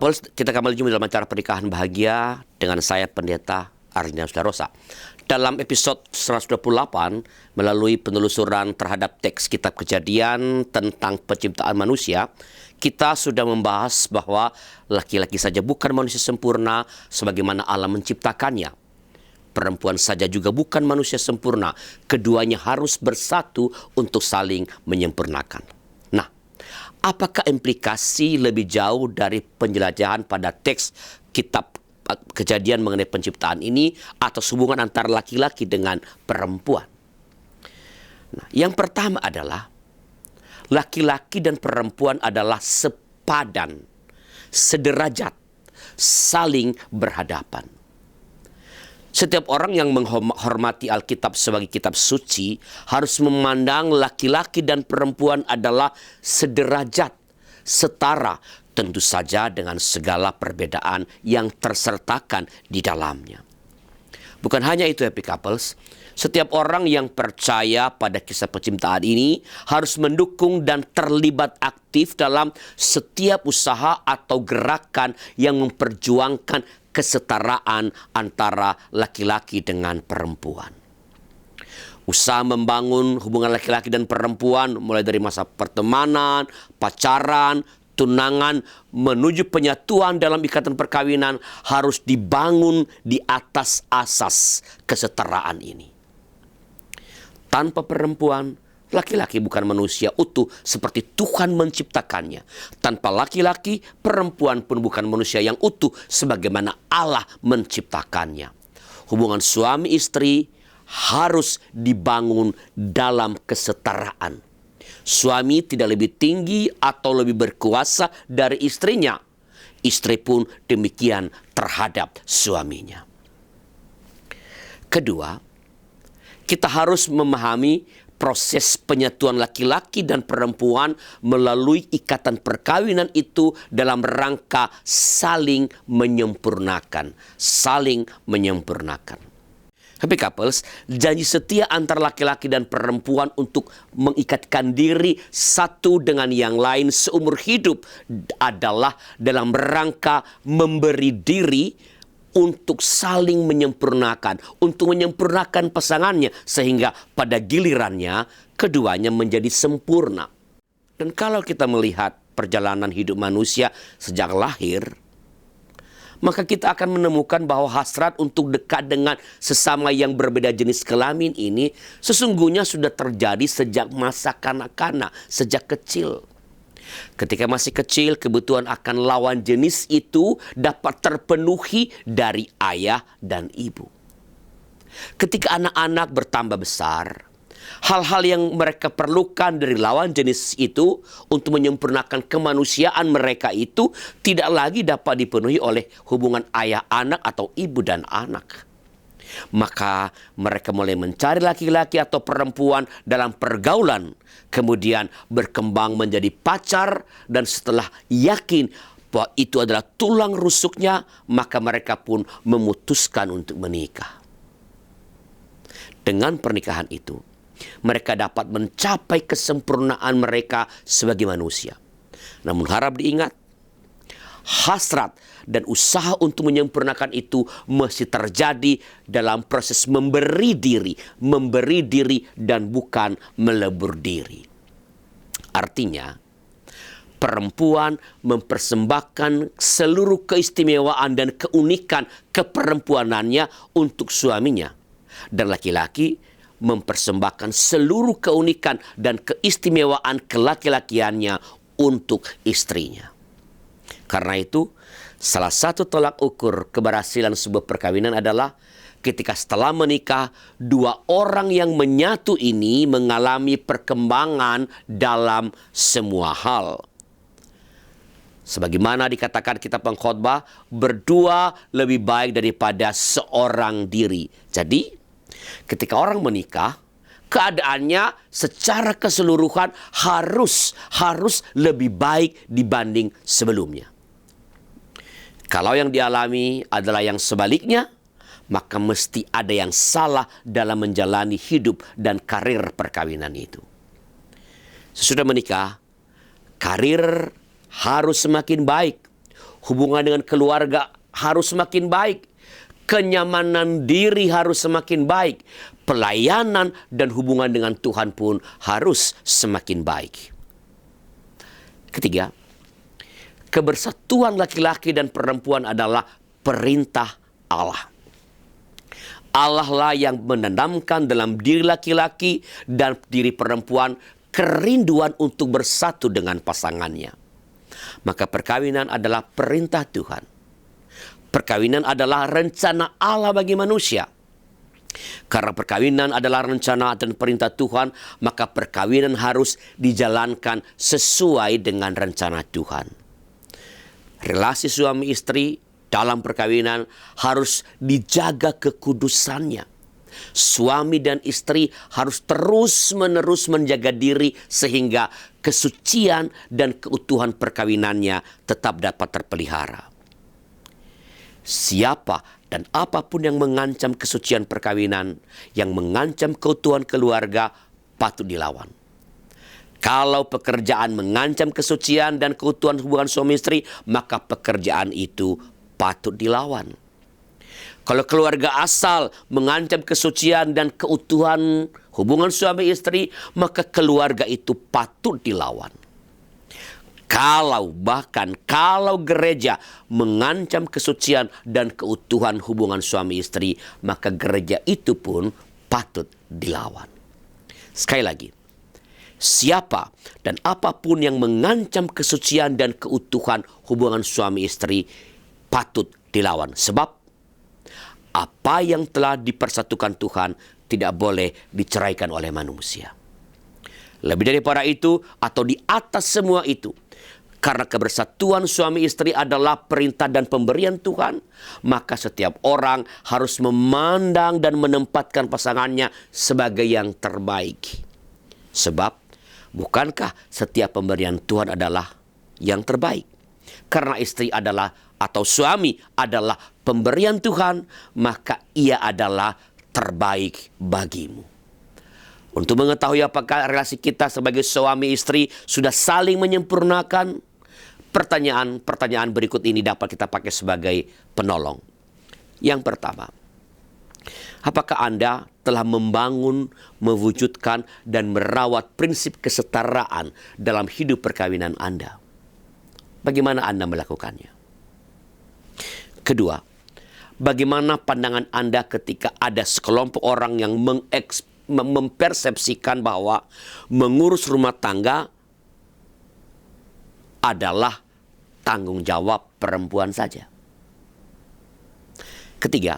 Couples, kita kembali jumpa dalam acara Pernikahan Bahagia dengan saya Pendeta Arina Sudarosa. Dalam episode 128, melalui penelusuran terhadap teks kitab Kejadian tentang penciptaan manusia, kita sudah membahas bahwa laki-laki saja bukan manusia sempurna sebagaimana Allah menciptakannya. Perempuan saja juga bukan manusia sempurna. Keduanya harus bersatu untuk saling menyempurnakan. Nah, apakah implikasi lebih jauh dari penjelajahan pada teks kitab Kejadian mengenai penciptaan ini atau hubungan antara laki-laki dengan perempuan? Nah, yang pertama adalah laki-laki dan perempuan adalah sepadan, sederajat, saling berhadapan. Setiap orang yang menghormati Alkitab sebagai kitab suci harus memandang laki-laki dan perempuan adalah sederajat, setara, tentu saja dengan segala perbedaan yang tersertakan di dalamnya. Bukan hanya itu, happy couples, setiap orang yang percaya pada kisah penciptaan ini harus mendukung dan terlibat aktif dalam setiap usaha atau gerakan yang memperjuangkan kesetaraan antara laki-laki dengan perempuan. Usaha membangun hubungan laki-laki dan perempuan mulai dari masa pertemanan, pacaran, tunangan, menuju penyatuan dalam ikatan perkawinan harus dibangun di atas asas kesetaraan ini. Tanpa perempuan, laki-laki bukan manusia utuh seperti Tuhan menciptakannya. Tanpa laki-laki, perempuan pun bukan manusia yang utuh sebagaimana Allah menciptakannya. Hubungan suami istri harus dibangun dalam kesetaraan. Suami tidak lebih tinggi atau lebih berkuasa dari istrinya. Istri pun demikian terhadap suaminya. Kedua, kita harus memahami proses penyatuan laki-laki dan perempuan melalui ikatan perkawinan itu dalam rangka saling menyempurnakan. Saling menyempurnakan. Happy couples, janji setia antara laki-laki dan perempuan untuk mengikatkan diri satu dengan yang lain seumur hidup adalah dalam rangka memberi diri untuk saling menyempurnakan, untuk menyempurnakan pasangannya sehingga pada gilirannya keduanya menjadi sempurna. Dan kalau kita melihat perjalanan hidup manusia sejak lahir, maka kita akan menemukan bahwa hasrat untuk dekat dengan sesama yang berbeda jenis kelamin ini sesungguhnya sudah terjadi sejak masa kanak-kanak, sejak kecil. Ketika masih kecil, kebutuhan akan lawan jenis itu dapat terpenuhi dari ayah dan ibu. Ketika anak-anak bertambah besar, hal-hal yang mereka perlukan dari lawan jenis itu untuk menyempurnakan kemanusiaan mereka itu tidak lagi dapat dipenuhi oleh hubungan ayah anak atau ibu dan anak. Maka mereka mulai mencari laki-laki atau perempuan dalam pergaulan, kemudian berkembang menjadi pacar, dan setelah yakin bahwa itu adalah tulang rusuknya, maka mereka pun memutuskan untuk menikah. Dengan pernikahan itu, mereka dapat mencapai kesempurnaan mereka sebagai manusia. Namun harap diingat, hasrat dan usaha untuk menyempurnakan itu mesti terjadi dalam proses memberi diri dan bukan melebur diri. Artinya, perempuan mempersembahkan seluruh keistimewaan dan keunikan keperempuanannya untuk suaminya, dan laki-laki mempersembahkan seluruh keunikan dan keistimewaan kelaki-lakiannya untuk istrinya. Karena itu, salah satu tolak ukur keberhasilan sebuah perkawinan adalah ketika setelah menikah, dua orang yang menyatu ini mengalami perkembangan dalam semua hal. Sebagaimana dikatakan kitab Pengkhotbah, berdua lebih baik daripada seorang diri. Jadi, ketika orang menikah, keadaannya secara keseluruhan harus lebih baik dibanding sebelumnya. Kalau yang dialami adalah yang sebaliknya, maka mesti ada yang salah dalam menjalani hidup dan karir perkawinan itu. Sesudah menikah, karir harus semakin baik. hubungan dengan keluarga harus semakin baik, kenyamanan diri harus semakin baik, pelayanan dan hubungan dengan Tuhan pun harus semakin baik. Ketiga, kebersatuan laki-laki dan perempuan adalah perintah Allah. Allah lah yang menanamkan dalam diri laki-laki dan diri perempuan kerinduan untuk bersatu dengan pasangannya. Maka perkawinan adalah perintah Tuhan. Perkawinan adalah rencana Allah bagi manusia. Karena perkawinan adalah rencana dan perintah Tuhan, maka perkawinan harus dijalankan sesuai dengan rencana Tuhan. Relasi suami istri dalam perkawinan harus dijaga kekudusannya. Suami dan istri harus terus-menerus menjaga diri sehingga kesucian dan keutuhan perkawinannya tetap dapat terpelihara. Siapa dan apapun yang mengancam kesucian perkawinan, yang mengancam keutuhan keluarga, patut dilawan. Kalau pekerjaan mengancam kesucian dan keutuhan hubungan suami istri, maka pekerjaan itu patut dilawan. Kalau keluarga asal mengancam kesucian dan keutuhan hubungan suami istri, maka keluarga itu patut dilawan. Kalau gereja mengancam kesucian dan keutuhan hubungan suami istri, maka gereja itu pun patut dilawan. Sekali lagi, siapa dan apapun yang mengancam kesucian dan keutuhan hubungan suami istri patut dilawan. Sebab apa yang telah dipersatukan Tuhan tidak boleh diceraikan oleh manusia. Lebih daripada itu atau di atas semua itu, karena kebersatuan suami istri adalah perintah dan pemberian Tuhan, maka setiap orang harus memandang dan menempatkan pasangannya sebagai yang terbaik. Sebab bukankah setiap pemberian Tuhan adalah yang terbaik? Karena istri adalah atau suami adalah pemberian Tuhan, maka ia adalah terbaik bagimu. Untuk mengetahui apakah relasi kita sebagai suami istri sudah saling menyempurnakan, pertanyaan berikut ini dapat kita pakai sebagai penolong. Yang pertama, apakah Anda telah membangun, mewujudkan, dan merawat prinsip kesetaraan dalam hidup perkawinan Anda? Bagaimana Anda melakukannya? Kedua, bagaimana pandangan Anda ketika ada sekelompok orang yang mempersepsikan bahwa mengurus rumah tangga adalah tanggung jawab perempuan saja? Ketiga,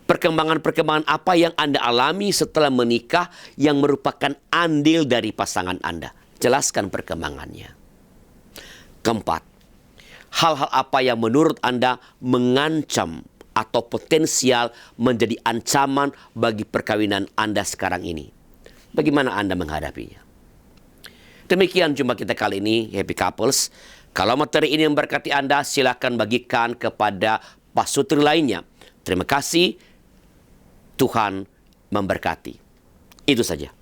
perkembangan-perkembangan apa yang Anda alami setelah menikah yang merupakan andil dari pasangan Anda? Jelaskan perkembangannya. Keempat, hal-hal apa yang menurut Anda mengancam atau potensial menjadi ancaman bagi perkawinan Anda sekarang ini? Bagaimana Anda menghadapinya? Demikian jumpa kita kali ini, Happy Couples. Kalau materi ini memberkati Anda, silakan bagikan kepada pasutri lainnya. Terima kasih. Tuhan memberkati. Itu saja.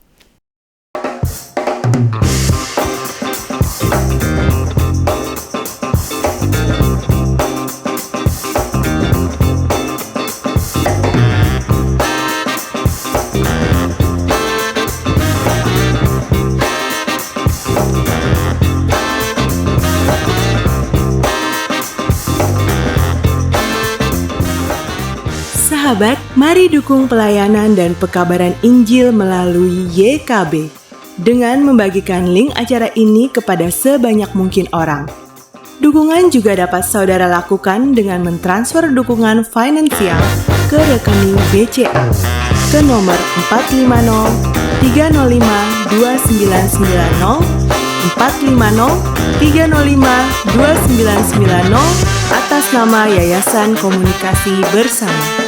Sahabat, mari dukung pelayanan dan pekabaran Injil melalui YKB dengan membagikan link acara ini kepada sebanyak mungkin orang. Dukungan juga dapat saudara lakukan dengan mentransfer dukungan finansial ke rekening BCA ke nomor 450 305 2990 450 305 2990 atas nama Yayasan Komunikasi Bersama.